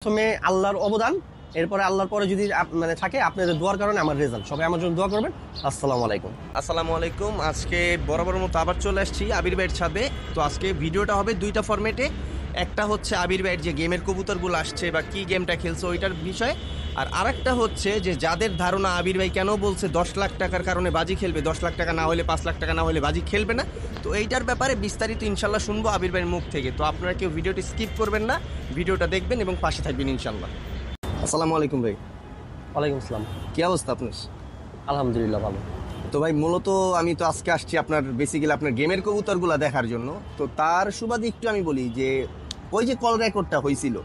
প্রথমে আল্লাহর অবদান, এরপরে আল্লাহর পরে যদি মানে থাকে আপনাদের দোয়ার কারণে আমার রেজাল্ট। সবাই আমার জন্য দোয়া করবেন। আসসালামু আলাইকুম। আসসালামু আলাইকুম। আজকে বরাবর মতো আবার চলে আসছি আবির ভাইয়ের ছাদে। তো আজকে ভিডিওটা হবে দুইটা ফরম্যাটে। একটা হচ্ছে আবির ভাইয়ের যে গেমের কবুতরগুলো আসছে বা কি গেমটা খেলছে ওইটার বিষয়ে, আর আরেকটা হচ্ছে যে যাদের ধারণা আবির ভাই কেন বলছে 10 লাখ টাকার কারণে বাজি খেলবে, 10 লাখ টাকা না হলে 5 লাখ টাকা না হলে বাজি খেলবে না, তো এইটার ব্যাপারে বিস্তারিত ইনশাল্লাহ শুনবো আবির ভাইয়ের মুখ থেকে। তো আপনারা কেউ ভিডিওটি স্কিপ করবেন না, ভিডিওটা দেখবেন এবং পাশে থাকবেন ইনশাল্লাহ। আসসালামু আলাইকুম ভাই। ওয়ালাইকুম আসসালাম। কি অবস্থা আপনার? আলহামদুলিল্লাহ ভালো। তো ভাই মূলত আমি তো আজকে আসছি আপনার বেসিক্যালি আপনার গেমের কবুতরগুলো দেখার জন্য। তো তার সুবাদে একটু আমি বলি যে ওই যে কল রেকর্ডটা হয়েছিল,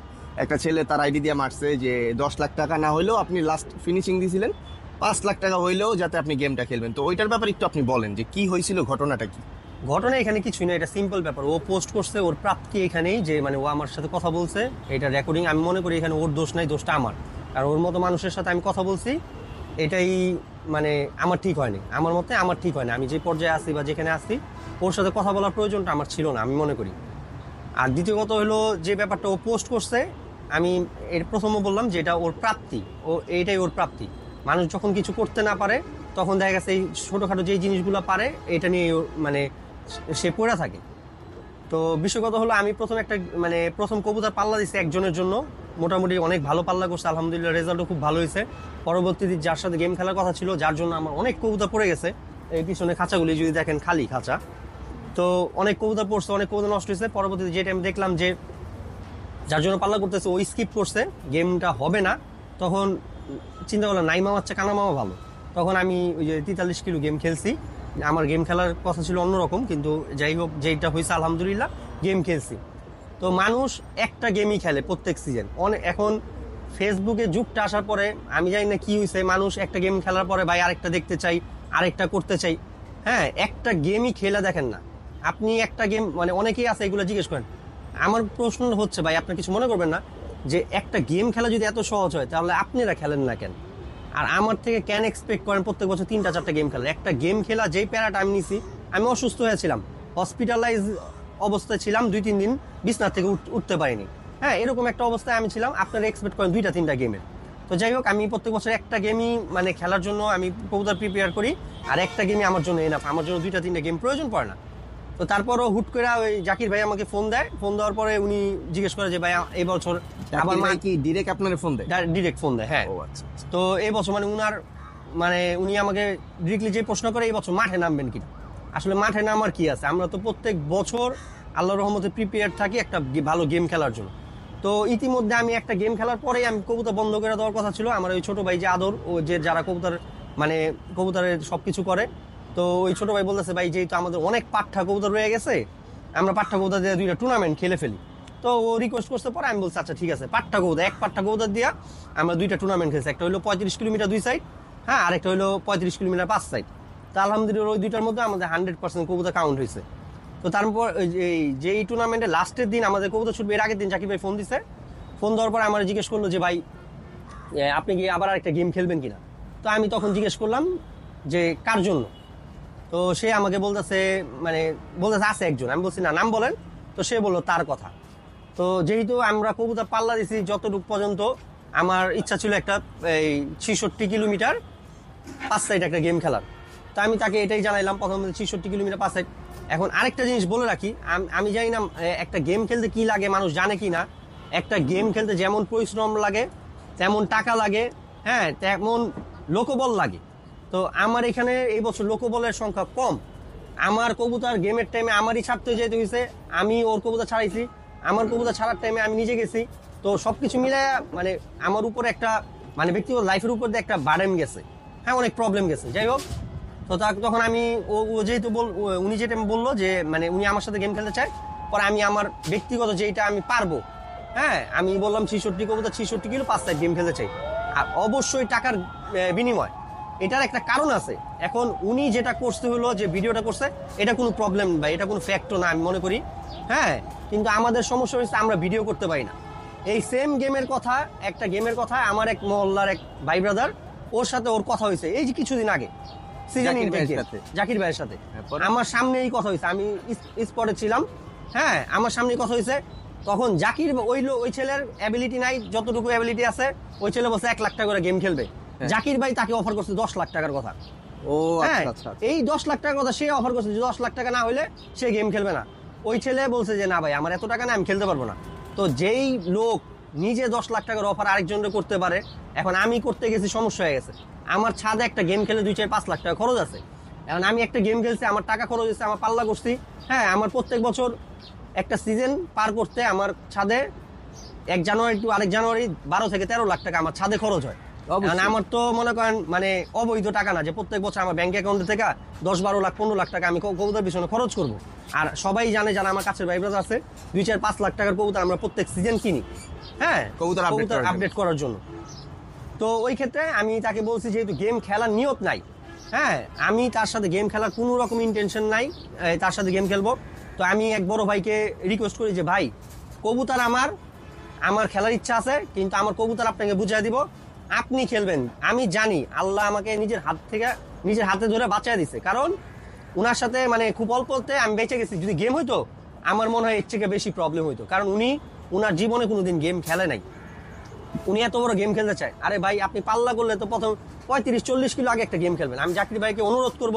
একটা ছেলে তার আইডি দিয়ে মারছে যে 10 লাখ টাকা না হলেও আপনি লাস্ট ফিনিশিং দিয়েছিলেন, 5 লাখ টাকা হইলেও যাতে আপনি গেমটা খেলবেন। তো ওইটার ব্যাপারে একটু আপনি বলেন যে কি হয়েছিল, ঘটনাটা কি? ঘটনা এখানে কিছুই না, এটা সিম্পল ব্যাপার। ও পোস্ট করছে, ওর প্রাপ্তি এখানেই যে মানে ও আমার সাথে কথা বলছে, এটা রেকর্ডিং। আমি মনে করি এখানে ওর দোষ নাই, দোষটা আমার। আর ওর মতো মানুষের সাথে আমি কথা বলছি, এটাই মানে আমার ঠিক হয়নি। আমার মতে আমার ঠিক হয়নি। আমি যে পর্যায়ে আসি বা যেখানে আসি, ওর সাথে কথা বলার প্রয়োজনটা আমার ছিল না, আমি মনে করি। আর দ্বিতীয় কথা হলো যে ব্যাপারটা ও পোস্ট করছে, আমি এর প্রথমে বললাম যে এটা ওর প্রাপ্তি, ও এইটাই ওর প্রাপ্তি। মানুষ যখন কিছু করতে না পারে তখন দেখা গেছে এই ছোটোখাটো যেই জিনিসগুলো পারে এটা নিয়ে মানে সে পড়ে থাকে। তো বিষয়গত হলো আমি প্রথম কবুতর পাল্লা দিচ্ছি একজনের জন্য, মোটামুটি অনেক ভালো পাল্লা করছে, আলহামদুলিল্লাহ রেজাল্টও খুব ভালো হয়েছে। পরবর্তীতে যার সাথে গেম খেলার কথা ছিল, যার জন্য আমার অনেক কবুতর পড়ে গেছে, এই পিছনে খাঁচাগুলি যদি দেখেন খালি খাঁচা, তো অনেক কবুতর পড়ছে, অনেক কবুতর নষ্ট হয়েছে। পরবর্তীতে যেটা আমি দেখলাম যে যার জন্য পাল্লা করতেছে ওই স্কিপ করছে, গেমটা হবে না, তখন চিন্তা করলাম নাই মামা কানা মামা ভালো। তখন আমি ওই যে 43 কিলো গেম খেলছি। আমার গেম খেলার কথা ছিল অন্যরকম, কিন্তু যাই হোক যেইটা হয়েছে আলহামদুলিল্লাহ গেম খেলছি। তো মানুষ একটা গেমই খেলে প্রত্যেক সিজন। এখন ফেসবুকে যুগটা আসার পরে আমি জানি না কি হয়েছে, মানুষ একটা গেম খেলার পরে ভাই আরেকটা দেখতে চাই, আরেকটা করতে চাই। হ্যাঁ, একটা গেমই খেলে দেখেন না আপনি, একটা গেম মানে অনেকেই আছে এগুলো জিজ্ঞেস করেন। আমার প্রশ্ন হচ্ছে ভাই, আপনার কিছু মনে করবেন না, যে একটা গেম খেলা যদি এত সহজ হয় তাহলে আপনারা খেলেন না কেন? আর আমার থেকে কেন এক্সপেক্ট করেন প্রত্যেক বছর 3টা 4টা গেম খেলার? একটা গেম খেলা যেই প্যারাটা আমি নিছি, আমি অসুস্থ হয়েছিলাম, হসপিটালাইজ অবস্থায় ছিলাম 2-3 দিন, বিছনার থেকে উঠতে পারিনি। হ্যাঁ, এরকম একটা অবস্থায় আমি ছিলাম, আপনারা এক্সপেক্ট করেন 2টা 3টা গেমের। তো যাই হোক, আমি প্রত্যেক বছর একটা গেমই মানে খেলার জন্য আমি কবুতর প্রিপেয়ার করি, আর একটা গেমই আমার জন্য এনাফ, আমার জন্য 2টা 3টা গেম প্রয়োজন পড়ে না। তো তারপরও হুট করে ওই জাকির ভাই আমাকে ফোন দেয়, ফোন দেওয়ার পরে উনি জিজ্ঞেস করে যে ভাই এই বছর আবার ভাই কি ডিরেক্ট আপনার ফোন দেয়? ডিরেক্ট ফোন দেয়, হ্যাঁ। ও আচ্ছা। তো এই বছর উনি আমাকে ডিরেক্টলি যে প্রশ্ন করে এই বছর মাঠে নামবেন কিনা। আসলে মাঠে নামার কি আছে, আমরা তো প্রত্যেক বছর আল্লাহর রহমতে প্রিপেয়ার থাকি একটা ভালো গেম খেলার জন্য। তো ইতিমধ্যে আমি একটা গেম খেলার পরেই আমি কবুতর বন্ধ করে দেওয়ার কথা ছিল। আমার ওই ছোট ভাই যে আদর, ও যে যারা কবুতরের সবকিছু করে, তো ওই ছোট ভাই বলতেছে ভাই যেহেতু আমাদের অনেক পাঠা কবুতর রয়ে গেছে, আমরা পাঠা কবুতর দিয়ে 2টা টুর্নামেন্ট খেলে ফেলি। তো ও রিকোয়েস্ট করতে পরে আমি বলছি আচ্ছা ঠিক আছে, এক পাঠা কবুতর দিয়া আমরা 2টা টুর্নামেন্ট খেলছি। একটা হলো 35 কিলোমিটার 2 সাইড, হ্যাঁ, আরেকটা হলো 35 কিলোমিটার 5 সাইড। তো আলহামদুলিল্লাহ ওই 2টার মধ্যে আমাদের 100% কবুতর কাউন্ট হয়েছে। তো তারপর যে এই টুর্নামেন্টের লাস্টের দিন আমাদের কবুতর ছুটবে, এর আগের দিন জাকির ভাই ফোন দিছে। ফোন দেওয়ার পরে আমার জিজ্ঞেস করলো যে ভাই আপনি কি আবার আরেকটা গেম খেলবেন কিনা। তো আমি তখন জিজ্ঞেস করলাম যে কার জন্য। তো সে আমাকে বলতেছে আছে একজন। আমি বলছি না, নাম বলেন। তো সে বললো তার কথা। তো যেহেতু আমরা কবুতর পাল্লা দিছি যতটুকু পর্যন্ত, আমার ইচ্ছা ছিল একটা এই 66 কিলোমিটার 5 সাইড একটা গেম খেলার। তো আমি তাকে এটাই জানাইলাম প্রথমে, 66 কিলোমিটার 5 সাইড। এখন আরেকটা জিনিস বলে রাখি, আমি জানি না একটা গেম খেলতে কি লাগে, মানুষ জানে কি না। একটা গেম খেলতে যেমন পরিশ্রম লাগে, তেমন টাকা লাগে, হ্যাঁ, তেমন লোকবল লাগে। তো আমার এখানে এই বছর লোকবলের সংখ্যা কম। আমার কবুতর গেমের টাইমে আমারই ছাড়তে যেতে হয়েছে, আমি ওর কবুতর ছাড়াইছি, আমার কবুতর ছাড়ার টাইমে আমি নিজে গেছি। তো সবকিছু মিলে মানে আমার উপর একটা ব্যক্তিগত লাইফের উপর দিয়ে একটা বার্ডেন গেছে, হ্যাঁ, অনেক প্রবলেম গেছে। যাই হোক, তো তখন আমি ও যেহেতু উনি যেটা বললো যে উনি আমার সাথে গেম খেলতে চায়, পরে আমি আমার ব্যক্তিগত যেটা আমি পারবো, হ্যাঁ, আমি বললাম 66 কবুতর 66 কিলো 5 সাইড গেম খেলতে চাই। আর অবশ্যই টাকার বিনিময়, এটার একটা কারণ আছে। এখন উনি যেটা করতে হলো, যে ভিডিওটা করছে, এটা কোনো প্রবলেম বা এটা কোনো ফ্যাক্টর না আমি মনে করি, হ্যাঁ। কিন্তু আমাদের সমস্যা হচ্ছে আমরা ভিডিও করতে পারি না। এই সেম একটা গেমের কথা আমার এক মহল্লার এক ভাই ব্রাদার, ওর সাথে ওর কথা হয়েছে এই যে কিছুদিন আগে জাকির ভাইয়ের সাথে। আমার সামনে এই কথা হয়েছে, আমি স্পটে ছিলাম, হ্যাঁ, আমার সামনে কথা হয়েছে। তখন জাকির ওই ছেলের অ্যাবিলিটি নাই, যতটুকু অ্যাবিলিটি আছে ওই ছেলে বলছে 1 লাখ টাকা করে গেম খেলবে। জাকির ভাই তাকে অফার করছে 10 লাখ টাকার কথা। ও হ্যাঁ, আচ্ছা। এই 10 লাখ টাকার কথা সে অফার করছে যে 10 লাখ টাকা না হলে সে গেম খেলবে না। ওই ছেলে বলছে যে না ভাই আমার এত টাকা না, আমি খেলতে পারবো না। তো যেই লোক নিজে 10 লাখ টাকার অফার আরেকজনকে করতে পারে, এখন আমি করতে গেছি সমস্যা হয়ে গেছে। আমার ছাদে একটা গেম খেলে 2-4-5 লাখ টাকা খরচ আছে। এখন আমি একটা গেম খেলছি, আমার টাকা খরচ হচ্ছে, আমার পাল্লা করছি। হ্যাঁ, আমার প্রত্যেক বছর একটা সিজন পার করতে আমার ছাদে 1 জানুয়ারি টু আরেক জানুয়ারি 12 থেকে 13 লাখ টাকা আমার ছাদে খরচ হয়। কারণ আমার তো মনে করেন মানে অবৈধ টাকা না যে প্রত্যেক বছর আমার ব্যাংক অ্যাকাউন্টে থেকে 10-12 লাখ 15 লাখ টাকা আমি কবুতর পিছনে খরচ করব। আর সবাই জানে যারা আমার কাছের ভাই ব্রাদার আছে 2-4-5 লাখ টাকার কবুতর আমরা প্রত্যেক সিজন কিনি। হ্যাঁ, কবুতর আপডেট করার জন্য। তো ওই ক্ষেত্রে আমি তাকে বলছি যেহেতু গেম খেলার নিয়ত নাই, হ্যাঁ আমি তার সাথে গেম খেলার কোনো রকম ইন্টেনশন নাই, তার সাথে গেম খেলবো। তো আমি এক বড় ভাইকে রিকোয়েস্ট করি যে ভাই কবুতর আমার খেলার ইচ্ছা আছে, কিন্তু আমার কবুতর আপনাকে বুঝিয়ে দিব, আপনি খেলবেন। আমি জানি আল্লাহ আমাকে নিজের হাতে ধরে বাঁচায় দিছে, কারণ উনার সাথে মানে খুব অল্পতে আমি বেঁচে গেছি। যদি গেম হইতো আমার মনে হয় এর থেকে বেশি প্রবলেম হইতো, কারণ উনার জীবনে কোনোদিন গেম খেলে নাই, উনি এত বড় গেম খেলতে চায়। আরে ভাই আপনি পাল্লা করলে তো প্রথম 35-40 কিলো আগে একটা গেম খেলবেন। আমি জাকির ভাইকে অনুরোধ করব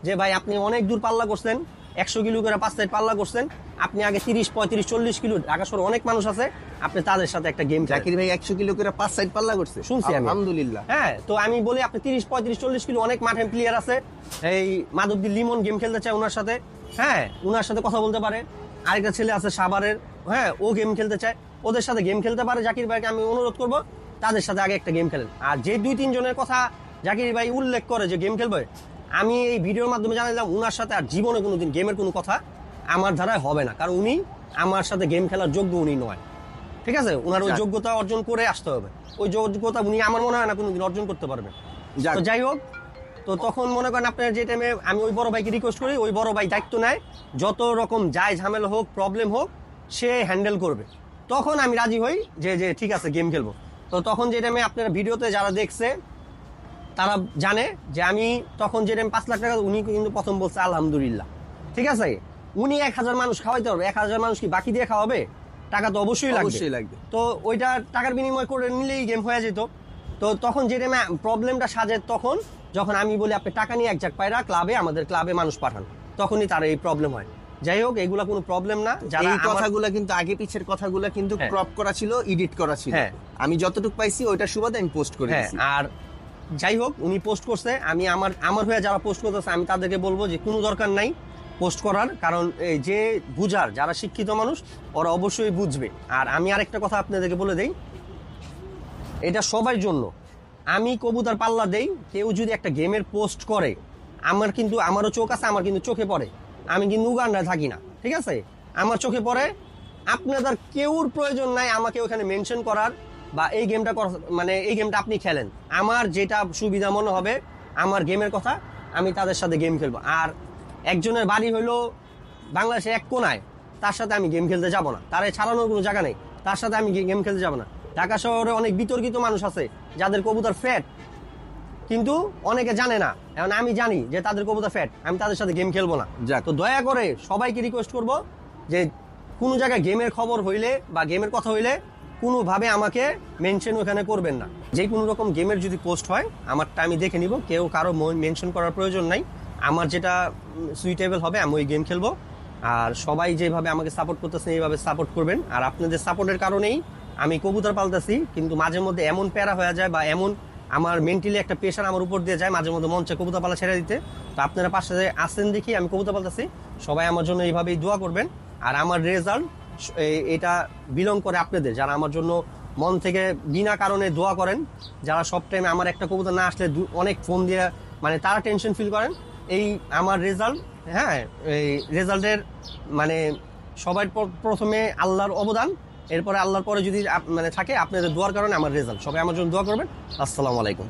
যে ভাই আপনি অনেক দূর পাল্লা করছেন, 100 কিলো করে 5 সাইড পাল্লা করছেন, আপনি আগে 30-35-40 কিলো, ঢাকা শহরে অনেক মানুষ আছে, আপনি তাদের সাথে একটা গেম। জাকির ভাই 100 কিলো করে 5 সাইড পাল্লা করছে, শুনছি আমি, আলহামদুলিল্লাহ। হ্যাঁ, তো আমি বলি আপনি 30-35-40 কিলো, অনেক মাঠে প্লেয়ার আছে, এই মাধবদী লিমন গেম খেলতে চায় ওনার সাথে, হ্যাঁ ওনার সাথে কথা বলতে পারে। আরেকটা ছেলে আছে সাভারের, হ্যাঁ ও গেম খেলতে চায়, ওদের সাথে গেম খেলতে পারে। জাকির ভাইকে আমি অনুরোধ করব তাদের সাথে আগে একটা গেম খেলেন। আর যে 2-3 জনের কথা জাকির ভাই উল্লেখ করে যে গেম খেলবে, আমি এই ভিডিওর মাধ্যমে জানালাম উনার সাথে আর জীবনে কোনোদিন গেমের কোনো কথা আমার ধারায় হবে না, কারণ উনি আমার সাথে গেম খেলার যোগ্য উনি নয়। ঠিক আছে, ওনার ওই যোগ্যতা অর্জন করে আসতে হবে, ওই যোগ্যতা উনি আমার মনে হয় না কোনোদিন অর্জন করতে পারবেন। তো যাই হোক, তো তখন মনে করেন আপনার যে টাইমে আমি ওই বড় ভাইকে রিকোয়েস্ট করি, ওই বড় ভাই দায়িত্ব নেয়, যত রকম যায় ঝামেলা হোক প্রবলেম হোক সে হ্যান্ডেল করবে। তখন আমি রাজি হই যে ঠিক আছে গেম খেলবো। তো তখন যে টাইমে আপনারা ভিডিওতে যারা দেখছে তারা জানে যে আমি তখন যে টাইম 5 লাখ টাকা, উনি কিন্তু প্রথম বলছে আলহামদুলিল্লাহ। ঠিক আছে, উনি 1000 মানুষ খাওয়াইতে পারবে, 1000 মানুষ কি বাকি দিয়ে খাওয়াবে? টাকা তো অবশ্যই লাগবে। তো ওইটা টাকার বিনিময় করে নিলেই গেম হয়ে যেত। তো তখন যে টাইমে প্রবলেমটা সাজে তখন যখন আমি বলি আপনি টাকা নিয়ে 1 জায়গায় পায়রা ক্লাবে, আমাদের ক্লাবে মানুষ পাঠান, তখনই তার এই প্রবলেম হয়। যাই হোক, এগুলা কোনো প্রবলেম না। যারা এই কথাগুলো কিন্তু আগে পিছের কথাগুলো কিন্তু ক্রপ করা ছিল, এডিট করা ছিল, আমি যতটুকু পাইছি ওইটা সুবাদে আমি পোস্ট করে দিয়েছি। আর যাই হোক, উনি পোস্ট করছে, আমি আমার হয়ে যারা পোস্ট করতেছে আমি তাদেরকে বলবো যে কোনো দরকার নাই পোস্ট করার, কারণ যে বুঝার যারা শিক্ষিত মানুষ ওরা অবশ্যই বুঝবে। আর আমি আরেকটা কথা আপনাদেরকে বলে দেই, এটা সবার জন্য। আমি কবুতর পাল্লা দেই, কেউ যদি একটা গেমের পোস্ট করে, আমারও চোখ আছে, আমার কিন্তু চোখে পড়ে, আমি কিন্তু উগান্ডায় থাকি না, ঠিক আছে, আমার চোখে পড়ে। আপনাদের কেউর প্রয়োজন নাই আমাকে ওখানে মেনশন করার বা এই গেমটা মানে এই গেমটা আপনি খেলেন, আমার যেটা সুবিধা মনে হবে আমার গেমের কথা আমি তাদের সাথে গেম খেলবো। আর একজনের বাড়ি হইলো বাংলাদেশে এক কোনায়, তার সাথে আমি গেম খেলতে যাব না, তার ছাড়ানোর কোনো জায়গা নেই, তার সাথে আমি গেম খেলতে যাব না। ঢাকা শহরে অনেক বিতর্কিত মানুষ আছে যাদের কবুতর ফ্যাট, কিন্তু অনেকে জানে না। এখন আমি জানি যে তাদের কবুতর ফ্যাট, আমি তাদের সাথে গেম খেলবো না। তো দয়া করে সবাইকে রিকোয়েস্ট করব যে কোনো জায়গায় গেমের খবর হইলে বা গেমের কথা হইলে কোনোভাবে আমাকে মেনশন ওখানে করবেন না। যে কোনো রকম গেমের যদি পোস্ট হয় আমারটা আমি দেখে নিব, কেউ কারো মেনশন করার প্রয়োজন নাই। আমার যেটা সুইটেবল হবে আমি ওই গেম খেলবো। আর সবাই যেভাবে আমাকে সাপোর্ট করতেছেন এইভাবে সাপোর্ট করবেন। আর আপনাদের সাপোর্টের কারণেই আমি কবুতর পালতেছি, কিন্তু মাঝে মধ্যে এমন প্যারা হয়ে যায় বা এমন আমার মেন্টালি একটা প্রেশার আমার উপর দিয়ে যায়, মাঝে মধ্যে মঞ্চে কবুতর পালা ছেড়ে দিতে। তো আপনারা পাশে আসেন দেখি আমি কবুতর পালতেছি, সবাই আমার জন্য এইভাবেই দোয়া করবেন। আর আমার রেজাল্ট এটা বিলং করে আপনাদের, যারা আমার জন্য মন থেকে বিনা কারণে দোয়া করেন, যারা সব টাইমে আমার একটা কবুতর না আসলে অনেক ফোন দিয়ে মানে তারা টেনশন ফিল করেন। এই আমার রেজাল্ট, হ্যাঁ এই রেজাল্টের মানে সবার প্রথমে আল্লাহর অবদান, এরপরে আল্লাহর পরে যদি মানে থাকে আপনাদের দোয়ার কারণে আমার রেজাল্ট। সবাই আমার জন্য দোয়া করবেন। আসসালামু আলাইকুম।